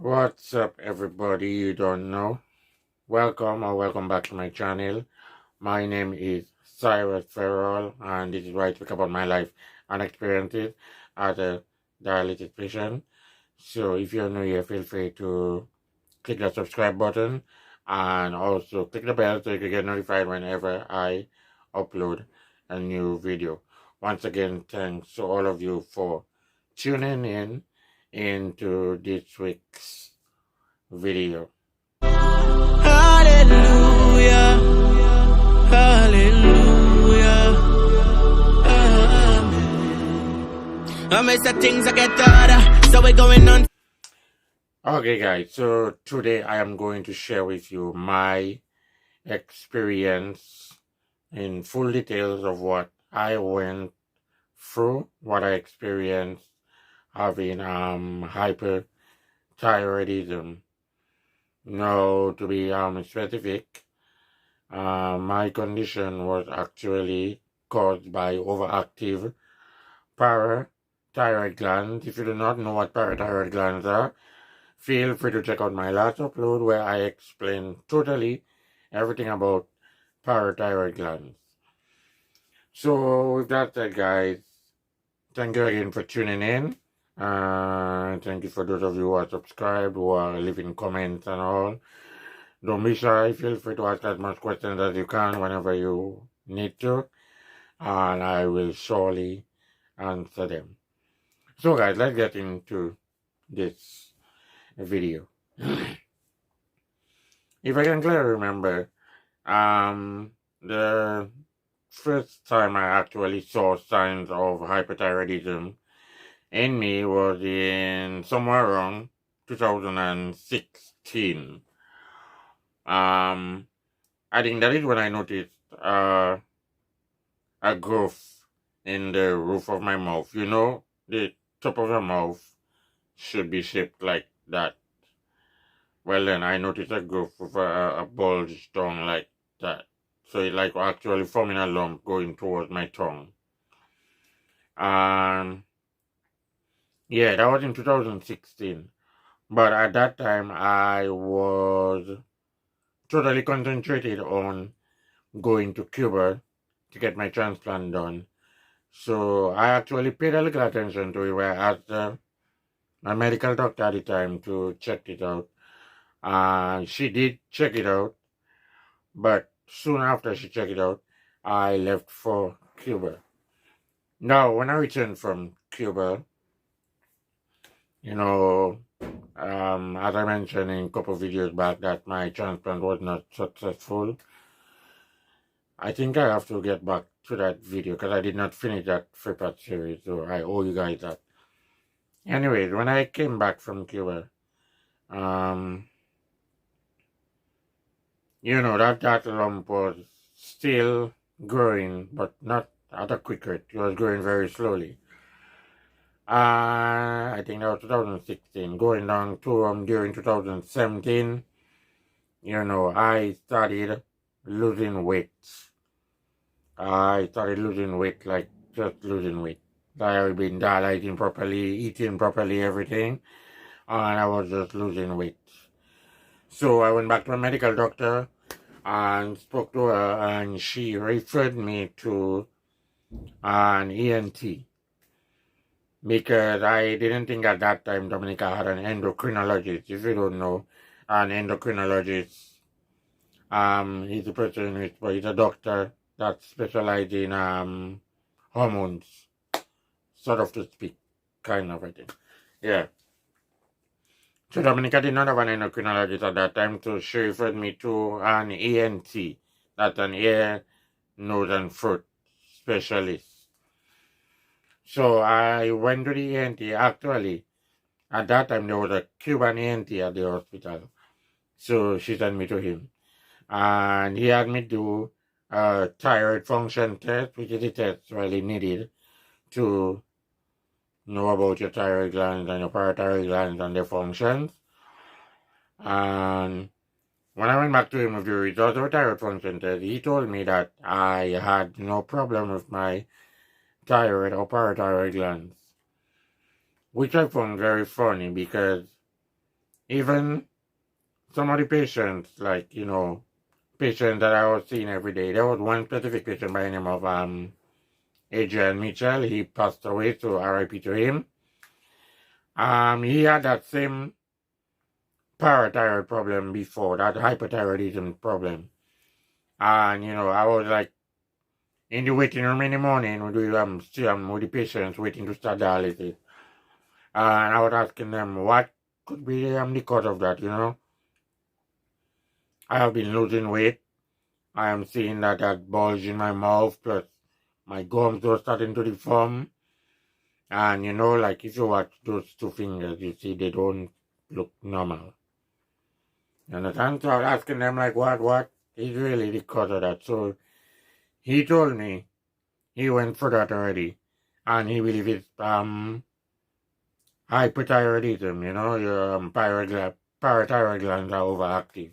What's up, everybody you don't know? Welcome back to my channel. My name is cyrusferrol, and this is where I talk about my life and experiences as a dialysis patient. So if you're new here, feel free to click the subscribe button and also click the bell so you can get notified whenever I upload a new video. Once again, thanks to all of you for tuning in into this week's video. Hallelujah, hallelujah, amen. I miss the things I get harder, so we're going on. Okay guys, so today I am going to share with you my experience in full details of what I went through, what I experienced having hyperthyroidism. Now, to be specific, my condition was actually caused by overactive parathyroid glands. If you do not know what parathyroid glands are, feel free to check out my last upload where I explain totally everything about parathyroid glands. So with that said, guys, thank you again for tuning in. Thank you for those of you who are subscribed, who are leaving comments and all. Don't be shy. Feel free to ask as much questions as you can whenever you need to, and I will surely answer them. So guys, let's get into this video. If I can clearly remember, the first time I actually saw signs of hyperthyroidism in me was in somewhere around 2016. I think that is when I noticed a growth in the roof of my mouth. You know, the top of your mouth should be shaped like that. Well, then I noticed a growth with a bulge tongue like that. So it like actually forming a lump going towards my tongue. Yeah, that was in 2016. But at that time, I was totally concentrated on going to Cuba to get my transplant done. So I actually paid a little attention to it, where I asked my medical doctor at the time to check it out. She did check it out, but soon after she checked it out, I left for Cuba. Now, when I returned from Cuba, you know, as I mentioned in a couple of videos back that my transplant was not successful. I think I have to get back to that video because I did not finish that 3-part series, so I owe you guys that. Anyways, when I came back from Cuba, you know, that lump was still growing, but not at a quick rate. It was growing very slowly. I think that was 2016. Going down to during 2017, you know, I started losing weight. I started losing weight, like just losing weight. I've been dilating properly, eating properly, everything, and I was just losing weight. So I went back to a medical doctor and spoke to her, and she referred me to an ENT because I didn't think at that time Dominica had an endocrinologist. If you don't know, an endocrinologist, he's a person, he's a doctor that specializes in hormones, sort of to speak, kind of, I think. Yeah. So Dominica did not have an endocrinologist at that time, so she referred me to an ENT, that's an ear, nose, and throat specialist. So I went to the ENT. Actually, at that time there was a Cuban ENT at the hospital, so she sent me to him, and he had me do a thyroid function test, which is the test really needed to know about your thyroid glands and your parathyroid glands and their functions. And when I went back to him with the results of the thyroid function test, he told me that I had no problem with my thyroid or parathyroid glands, which I found very funny because Even some of the patients, like, patients that I was seeing every day. There was one specific patient by the name of Adrian Mitchell. He passed away, so RIP to him. He had that same parathyroid problem before, that hyperthyroidism problem. And, I was like in the waiting room in the morning with the patients waiting to start dialysis. And I was asking them what could be the cause of that, I have been losing weight. I am seeing that bulge in my mouth, plus my gums are starting to deform. And like if you watch those two fingers, you see they don't look normal. You understand? So I was asking them like what is really the cause of that. So he told me he went for that already. And he believes it's hyperthyroidism, your parathyroid glands are overactive,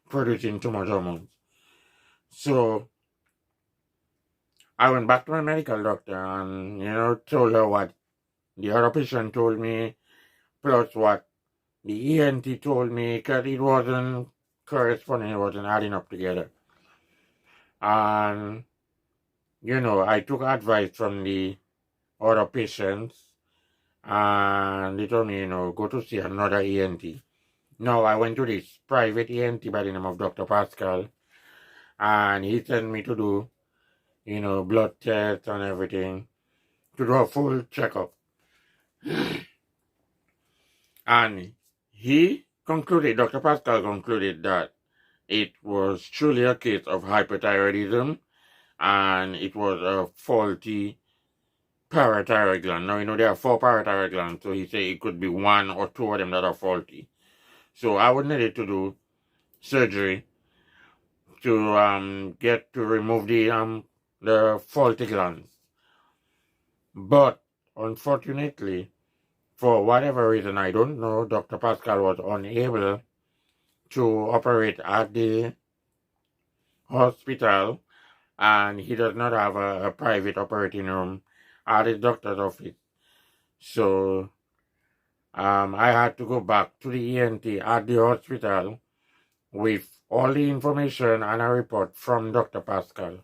producing too much hormones. So I went back to my medical doctor and, told her what the other patient told me, plus what the ENT told me, because it wasn't corresponding, it wasn't adding up together. And, I took advice from the other patients, and they told me, go to see another ENT. Now, I went to this private ENT by the name of Dr. Pascal, and he sent me to do, blood tests and everything, to do a full checkup. And Dr. Pascal concluded that it was truly a case of hyperthyroidism, and it was a faulty parathyroid gland. Now, there are 4 parathyroid glands, so he said it could be 1 or 2 of them that are faulty. So I would need to do surgery to remove the faulty glands. But unfortunately, for whatever reason, I don't know, Dr. Pascal was unable to operate at the hospital, and he does not have a private operating room at his doctor's office. So I had to go back to the ENT at the hospital with all the information and a report from Dr. Pascal.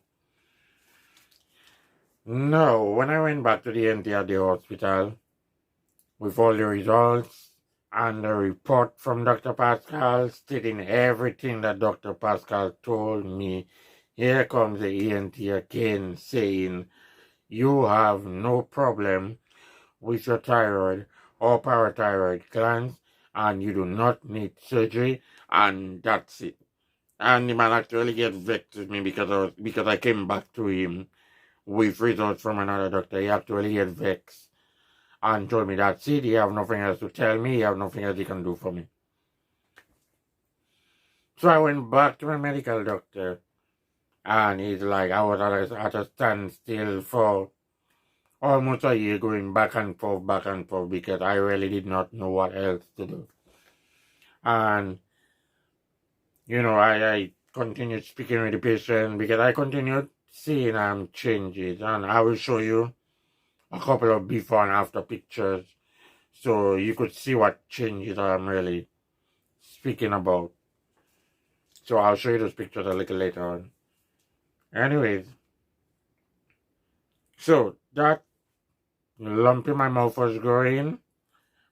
Now, when I went back to the ENT at the hospital with all the results and the report from Dr. Pascal stating everything that Dr. Pascal told me, here comes the ENT again saying, you have no problem with your thyroid or parathyroid glands, and you do not need surgery, and that's it. And the man actually get vexed with me because I came back to him with results from another doctor. He actually get vexed and told me that's it. He have nothing else to tell me. He have nothing else he can do for me. So I went back to my medical doctor, and he's like, I was at a standstill for almost a year, going back and forth, because I really did not know what else to do. And, I continued speaking with the patient because I continued seeing changes. And I will show you a couple of before and after pictures so you could see what changes I'm really speaking about. So I'll show you those pictures a little later on. Anyways, so that lump in my mouth was growing.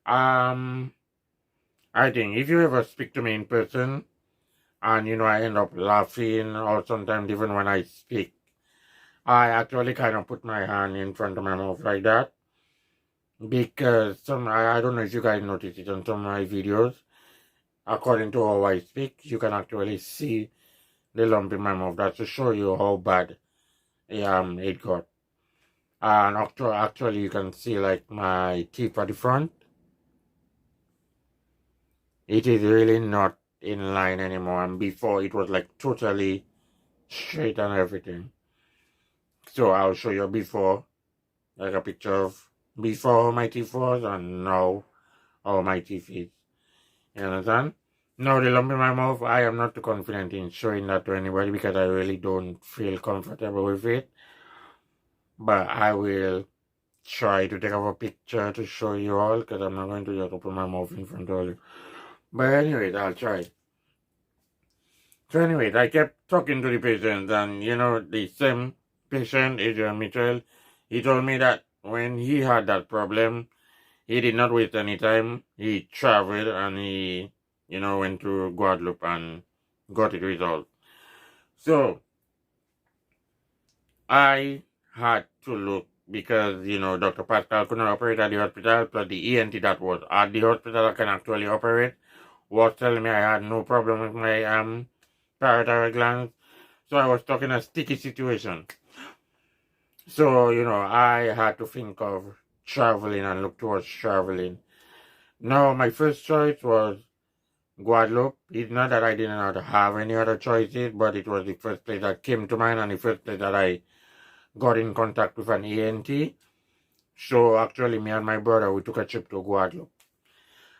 I think if you ever speak to me in person and I end up laughing, or sometimes even when I speak, I actually kind of put my hand in front of my mouth like that, because I don't know if you guys notice it on some of my videos. According to how I speak, you can actually see the lump in my mouth. That's to show you how bad it got. And actually you can see like my teeth at the front. It is really not in line anymore, and before it was like totally straight and everything. So I'll show you before, like a picture of before my teeth was and now how my teeth is. You understand? Now the lump in my mouth, I am not too confident in showing that to anybody because I really don't feel comfortable with it. But I will try to take up a picture to show you all, because I'm not going to just open my mouth in front of you. But anyways, I'll try. So anyways, I kept talking to the patient, and the same patient, Adrian Mitchell, he told me that when he had that problem, he did not waste any time. He traveled and he, went to Guadeloupe and got it resolved. So I had to look because, Dr. Pascal could not operate at the hospital, plus the ENT that was at the hospital that can actually operate was telling me I had no problem with my parathyroid glands. So I was stuck in a sticky situation. So, I had to think of traveling and look towards traveling. Now, my first choice was Guadeloupe. It's not that I didn't have any other choices, but it was the first place that came to mind and the first place that I got in contact with an ENT. So actually, me and my brother, we took a trip to Guadeloupe.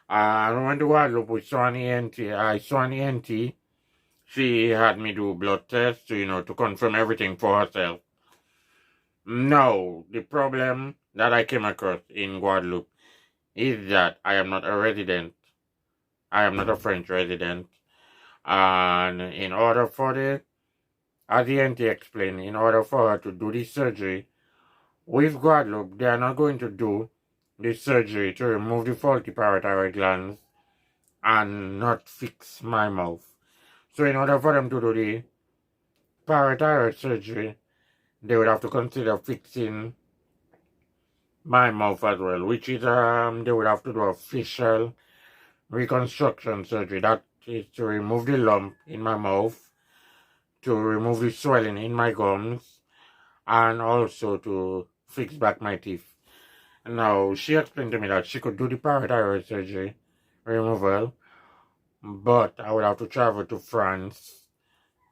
And when we went to Guadeloupe, we saw an ENT. I saw an ENT. She had me do blood tests, to confirm everything for herself. Now, the problem that I came across in Guadeloupe is that I am not a resident. I am not a French resident. And in order for as the ENT explained, in order for her to do the surgery with Guadeloupe, they are not going to do the surgery to remove the faulty parathyroid glands and not fix my mouth. So in order for them to do the parathyroid surgery, they would have to consider fixing my mouth as well, which is they would have to do a facial reconstruction surgery. That is to remove the lump in my mouth, to remove the swelling in my gums, and also to fix back my teeth. Now, she explained to me that she could do the parathyroid surgery removal, but I would have to travel to France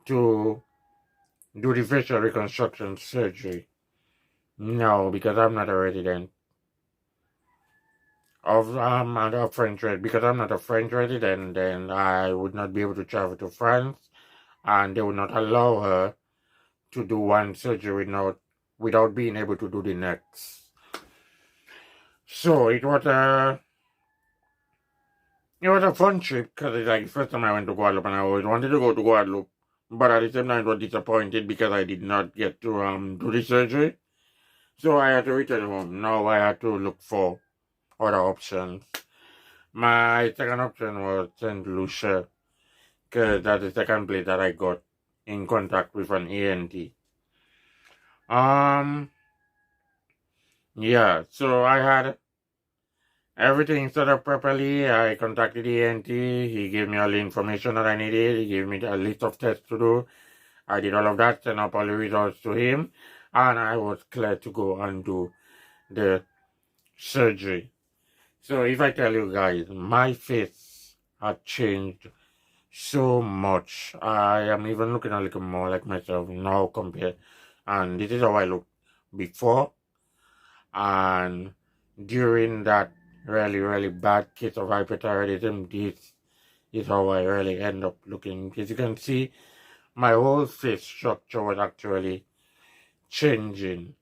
to do the facial reconstruction surgery. No, because I'm not a resident of I'm not a French resident. Because I'm not a French resident, then I would not be able to travel to France, and they would not allow her to do one surgery without being able to do the next. So it was a fun trip because it's like the first time I went to Guadeloupe, and I always wanted to go to Guadeloupe, but at the same time I was disappointed because I did not get to do the surgery. So I had to return home. Now I had to look for other options. My second option was St. Lucia, because that's the second place that I got in contact with an ENT. Yeah, so I had everything set up properly. I contacted the ENT. He gave me all the information that I needed. He gave me a list of tests to do. I did all of that, sent up all the results to him, and I was clear to go and do the surgery. So if I tell you guys, my face had changed so much. I am even looking a little more like myself now compared. And this is how I looked before and during that really, really bad case of hyperthyroidism. This is how I really end up looking. As you can see, my whole face structure was actually changing.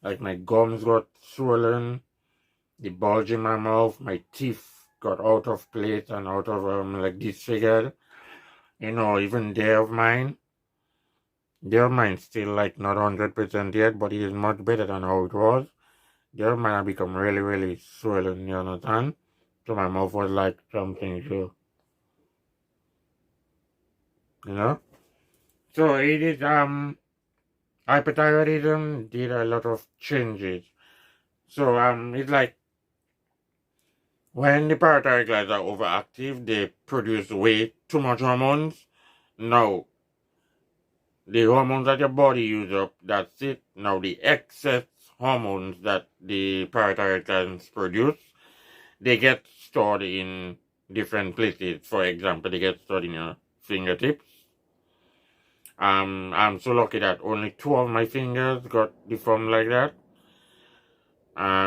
Like my gums got swollen, the bulge in my mouth, my teeth got out of place and out of like disfigured. Even their mine still like not 100% yet, but it is much better than how it was. Their mine have become really, really swollen, you understand? So my mouth was like something, so, So it is, hyperthyroidism did a lot of changes. So, it's like, when the parathyroid glands are overactive, they produce way too much hormones. Now, the hormones that your body uses up, that's it. Now, the excess hormones that the parathyroid glands produce, they get stored in different places. For example, they get stored in your fingertips. I'm so lucky that only 2 of my fingers got deformed like that.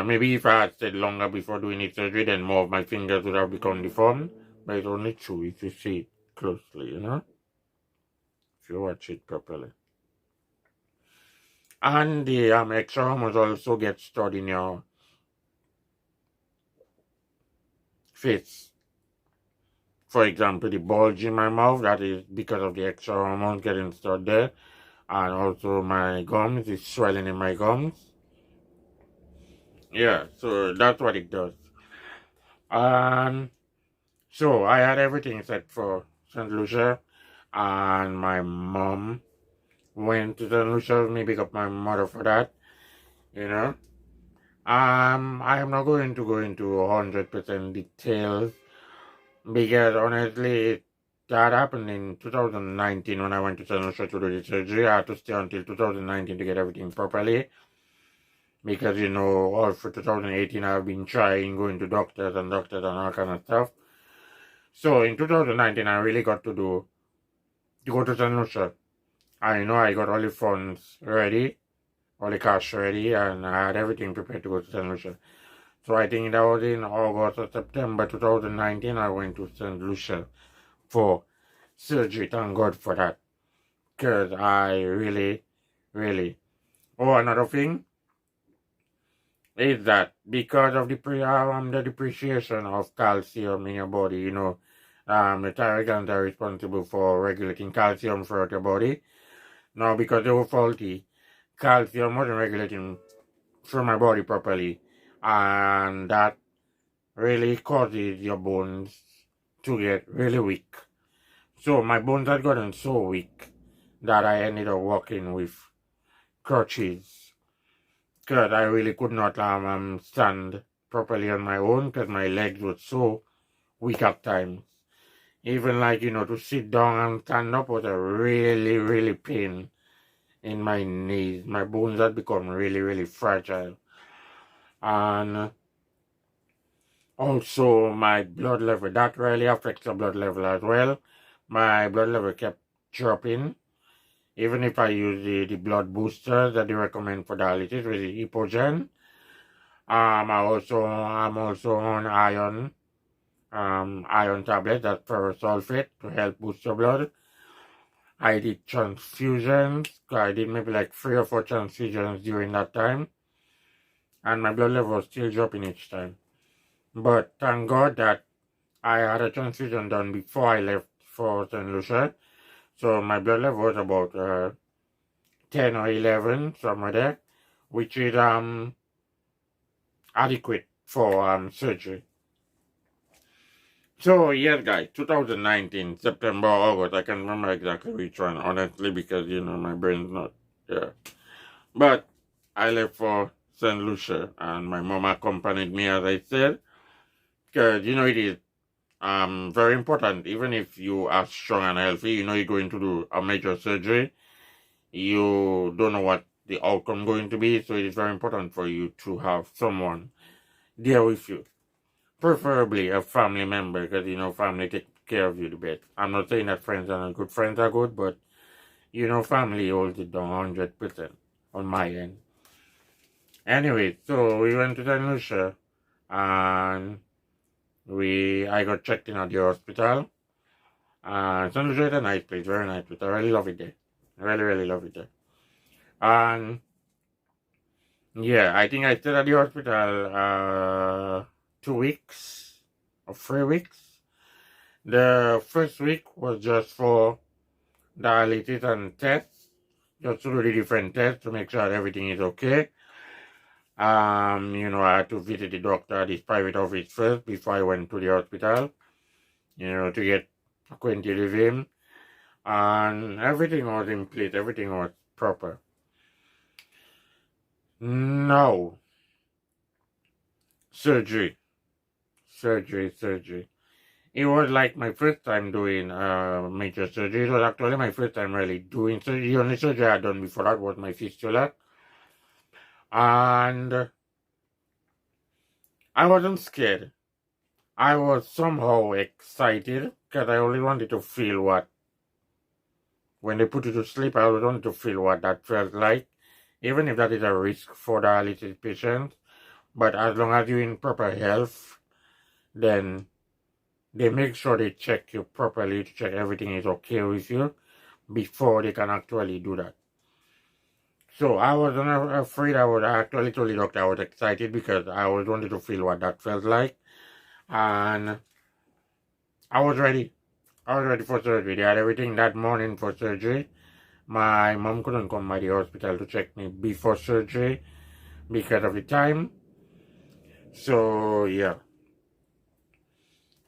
Maybe if I had stayed longer before doing the surgery, then more of my fingers would have become deformed. But it's only 2 if you see it closely, if you watch it properly. And the extra hormones also get stored in your face For example, the bulge in my mouth, that is because of the extra hormones getting stored there. And also my gums, is swelling in my gums. Yeah, so that's what it does. And so I had everything set for St. Lucia, and my mom went to St. Lucia with me, pick up my mother for that, you know. I am not going to go into 100% details because honestly, that happened in 2019 when I went to St. Lucia to do the surgery. I had to stay until 2019 to get everything properly because, you know, all for 2018 I've been trying, going to doctors and all kind of stuff. So in 2019 I really got to go to St. Lucia. I know I got all the funds ready, all the cash ready, and I had everything prepared to go to St. Lucia. So I think that was in August or September 2019 I went to St. Lucia for surgery. Thank God for that. Because I really. Oh, another thing is that because of the depreciation of calcium in your body, you know, the thyroid glands are responsible for regulating calcium throughout your body. Now, because they were faulty, calcium wasn't regulating through my body properly, and that really causes your bones to get really weak. So my bones had gotten so weak that I ended up walking with crutches because I really could not stand properly on my own because my legs were so weak at times. Even like, you know, to sit down and stand up was a really pain in my knees. My bones had become really fragile. And also my blood level, that really affects the blood level as well. My blood level kept dropping. Even if I use the blood boosters that they recommend for dialysis with the Hypogen. I'm also on iron tablet, that's ferrous sulfate to help boost your blood. I did transfusions. I did maybe like 3 or 4 transfusions during that time. And my blood level was still dropping each time. But thank God that I had a transfusion done before I left for St. Lucia. So my blood level was about 10 or 11, somewhere there, which is adequate for surgery. So yes guys, 2019, September, August, I can't remember exactly which one, honestly, because, you know, my brain's not there. But I left for St. Lucia, and my mom accompanied me, as I said, because, you know, it is very important. Even if you are strong and healthy, you know you're going to do a major surgery, you don't know what the outcome going to be, so it is very important for you to have someone there with you. Preferably a family member, because, you know, family take care of you the best. I'm not saying that friends and good friends are good, but, you know, family holds it down 100% on my end. Anyway, so we went to St. Lucia, and I got checked in at the hospital. St. Lucia is a nice place, very nice place. I really love it there. Really love it there. And yeah, I think I stayed at the hospital 2 weeks or 3 weeks. The first week was just for dialysis and tests, just to do the different tests to make sure that everything is okay. You know, I had to visit the doctor at his private office first before I went to the hospital, you know, to get acquainted with him. And everything was in place, everything was proper. Now, surgery. It was like my first time doing major surgery. It was actually my first time really doing surgery. The only surgery I had done before that was my fistula. And I wasn't scared. I was somehow excited because I only wanted to feel when they put you to sleep, I always wanted to feel what that felt like. Even if that is a risk for dialysis patients. But as long as you're in proper health, then they make sure they check you properly to check everything is okay with you before they can actually do that. So I wasn't afraid. I actually told the doctor I was excited because I always wanted to feel what that felt like. And I was ready. I was ready for surgery. They had everything that morning for surgery. My mom couldn't come by the hospital to check me before surgery because of the time. So, yeah.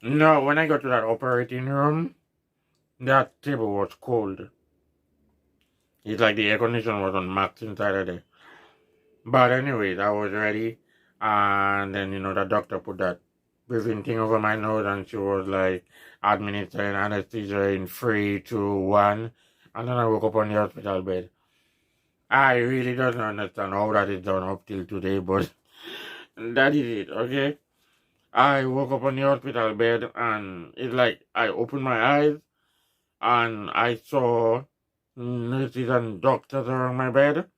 No, when I got to that operating room, that table was cold. It's like the air conditioner was on max inside of there. But anyways, I was ready. And then, the doctor put that breathing thing over my nose and she was like administering anesthesia in 3, 2, 1. And then I woke up on the hospital bed. I really don't understand how that is done up till today, but that is it, okay? I woke up on the hospital bed and it's like I opened my eyes and I saw nurses and doctors around my bed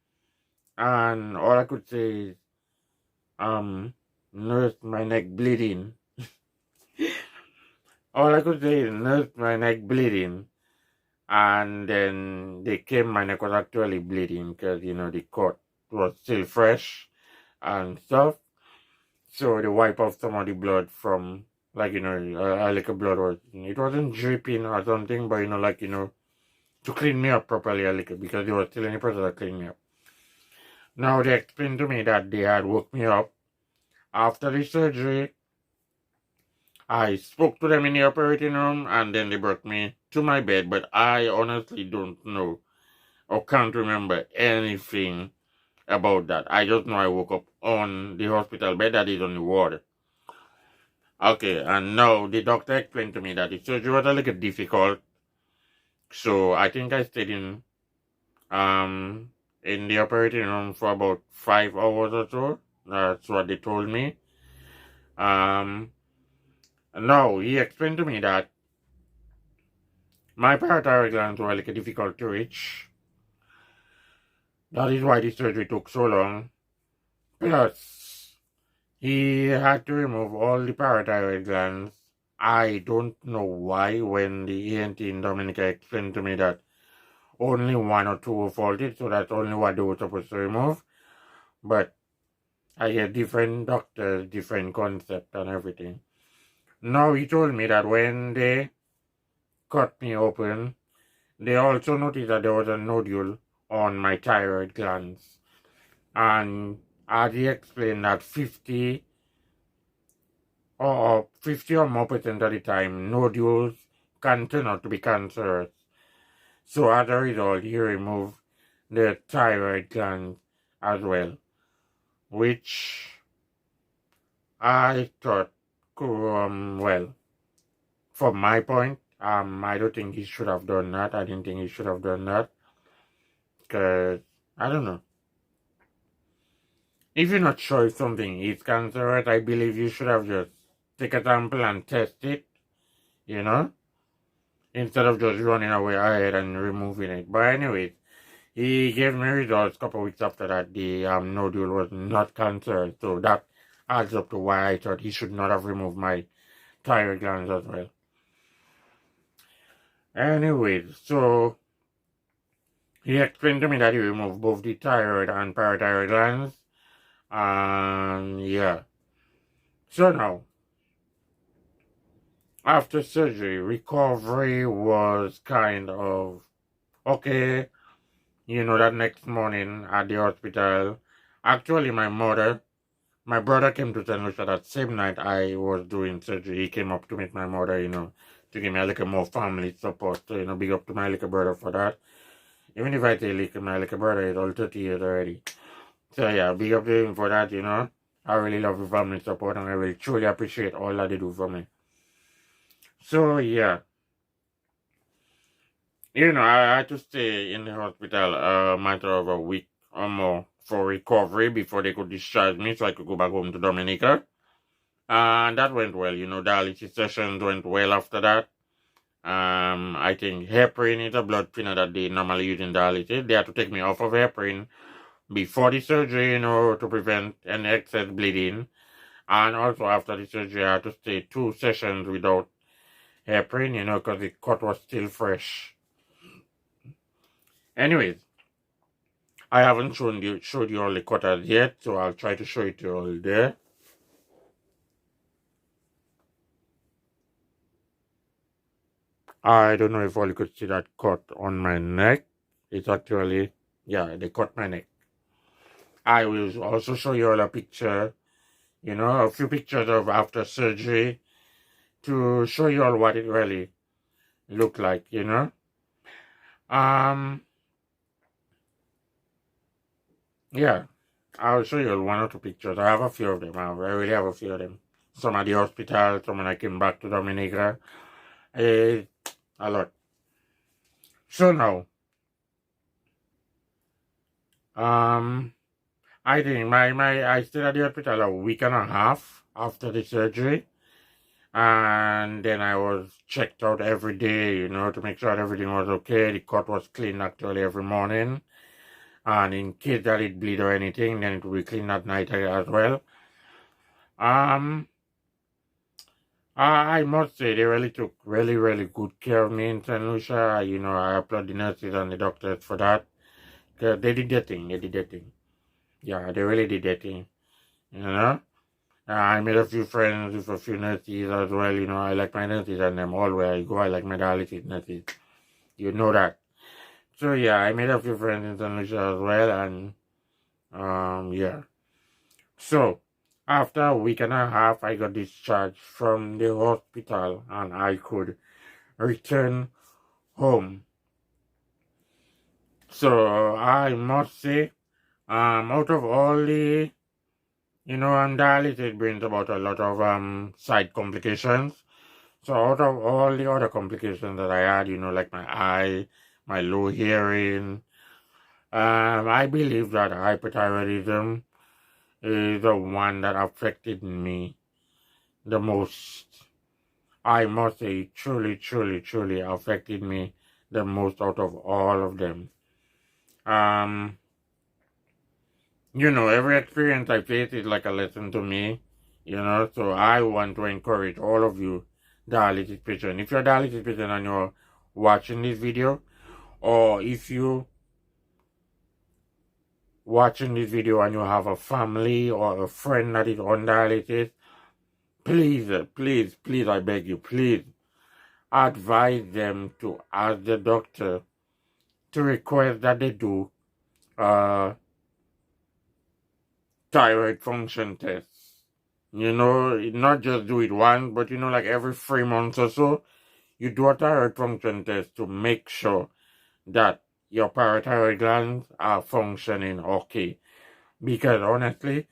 and all I could say is, nurse, my neck bleeding. All I could say is, nurse, my neck bleeding. And then they came, my neck was actually bleeding because, the cut was still fresh and stuff. So they wipe off some of the blood from, like, a little blood was, it wasn't dripping or something, but, to clean me up properly a little because they were still in the process of cleaning me up. Now they explained to me that they had woke me up after the surgery. I spoke to them in the operating room and then they brought me to my bed, but I honestly don't know or can't remember anything about that. I just know I woke up on the hospital bed that is on the ward. Okay, and now the doctor explained to me that the surgery was a little difficult. So I think I stayed in the operating room for about 5 hours or so. That's what they told me. No, he explained to me that my parathyroid glands were like difficult to reach. That is why the surgery took so long. Plus, he had to remove all the parathyroid glands. I don't know why when the ENT in Dominica explained to me that only 1 or 2 were faulted, so that's only what they were supposed to remove. But I get different doctors, different concept and everything. Now he told me that when they cut me open, they also noticed that there was a nodule on my thyroid glands. And as he explained that 50 or more percent of the time, nodules can turn out to be cancerous. So as a result, he removed the thyroid gland as well, which I thought, well, from my point, I don't think he should have done that. I didn't think he should have done that. Because, I don't know. If you're not sure if something is cancerous, I believe you should have just take a sample and test it, instead of just running away ahead and removing it. But anyways, he gave me results a couple of weeks after that. The nodule was not cancerous, so that adds up to why I thought he should not have removed my thyroid glands as well. Anyways, so he explained to me that he removed both the thyroid and parathyroid glands. And yeah. So now, after surgery, recovery was kind of okay. That next morning at the hospital, actually my brother came to St. Lucia that same night I was doing surgery. He came up to meet my mother, to give me a little more family support. So, big up to my little brother for that. Even if I say little, my little brother is all 30 years already. So yeah, big up to him for that, I really love the family support and I really truly appreciate all that they do for me. So yeah. I had to stay in the hospital a matter of a week or more for recovery before they could discharge me so I could go back home to Dominica. And that went well, dialysis sessions went well after that. I think heparin is a blood thinner that they normally use in dialysis. They had to take me off of heparin before the surgery, to prevent any excess bleeding. And also after the surgery, I had to stay 2 sessions without heparin, because the cut was still fresh. Anyways, I haven't showed you all the cutters yet, so I'll try to show it to you all there. I don't know if all you could see that cut on my neck. It's actually, yeah, they cut my neck. I will also show you all a picture, you know, a few pictures of after surgery to show you all what it really looked like, you know. Yeah, I'll show you all one or two pictures. I have a few of them. I really have a few of them. Some at the hospital, some when I came back to Dominica. A lot. So now, I think I stayed at the hospital a week and a half after the surgery. And then I was checked out every day, you know, to make sure everything was okay. The cut was cleaned actually every morning. And in case that it bleed or anything, then it will be cleaned at night as well. I must say they really took really good care of me in St. Lucia. You know, I applaud the nurses and the doctors for that. They did their thing. Yeah, they really did their thing. You know? I made a few friends with a few nurses as well. You know, I like my nurses and them all where I go. I like my dialysis nurses. You know that. So yeah, I made a few friends in St. Lucia as well, and yeah. So after a week and a half, I got discharged from the hospital and I could return home. So I must say, out of all the, you know, dialysis brings about a lot of side complications. So out of all the other complications that I had, you know, like my eye, my low hearing, I believe that hyperthyroidism is the one that affected me the most. I must say, truly affected me the most out of all of them. You know, every experience I face is like a lesson to me, you know, so I want to encourage all of you dialysis patients. If you're a dialysis patient and you're watching this video, or if you watching this video and you have a family or a friend that is on dialysis, please, I beg you, please advise them to ask the doctor to request that they do thyroid function tests. You know, not just do it once, but you know, like every 3 months or so, you do a thyroid function test to make sure that your parathyroid glands are functioning okay. Because honestly,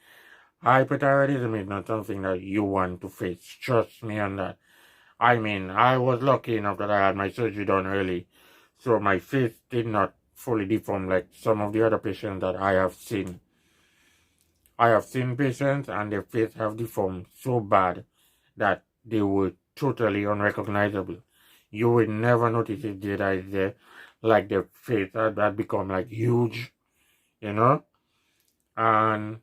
hyperthyroidism is not something that you want to face. Trust me on that. I mean, I was lucky enough that I had my surgery done early, so my face did not fully deform like some of the other patients that I have seen. I have seen patients and their face have deformed so bad that they were totally unrecognizable. You would never notice if data is there, like their face had become like huge, you know, and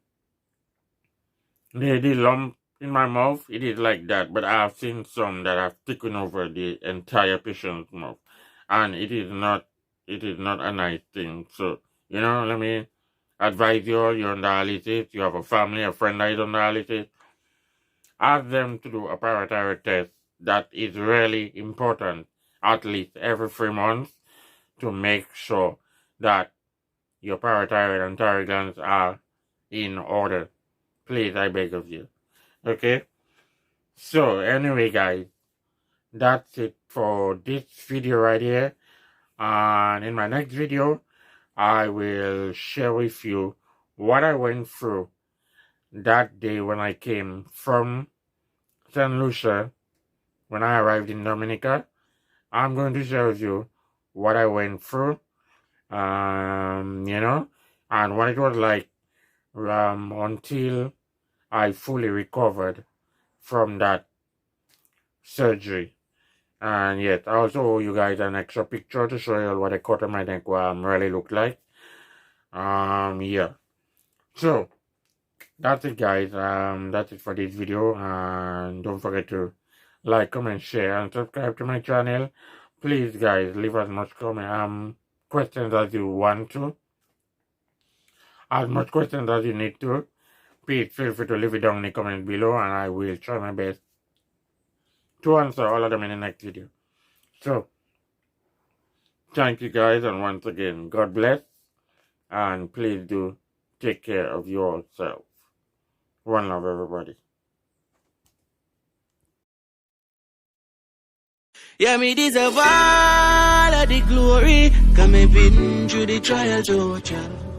the lump in my mouth, it is like that, but I have seen some that have taken over the entire patient's mouth, and it is not a nice thing. So, you know, let me advise you all, you're on dialysis, you have a family, a friend that is on dialysis, ask them to do a parathyroid test. That is really important, at least every 3 months, to make sure that your parathyroid and thyroid glands are in order. Please, I beg of you. Okay? So, anyway, guys, that's it for this video right here. And in my next video, I will share with you what I went through that day when I came from St. Lucia, when I arrived in Dominica. I'm going to share with you what I went through, you know, and what it was like until I fully recovered from that surgery. And yes, I also owe you guys an extra picture to show you what a cut on my neck really looked like. Yeah. So that's it, guys. That's it for this video, and don't forget to like, comment, share, and subscribe to my channel. Please, guys, leave as much questions as you want to, as much questions as you need to. Please feel free to leave it down in the comments below, and I will try my best to answer all of them in the next video. So, Thank you guys, and once again, God bless, and please do take care of yourself. One love, everybody. Yeah, me deserve all of the glory. Come and been through the trial, torture.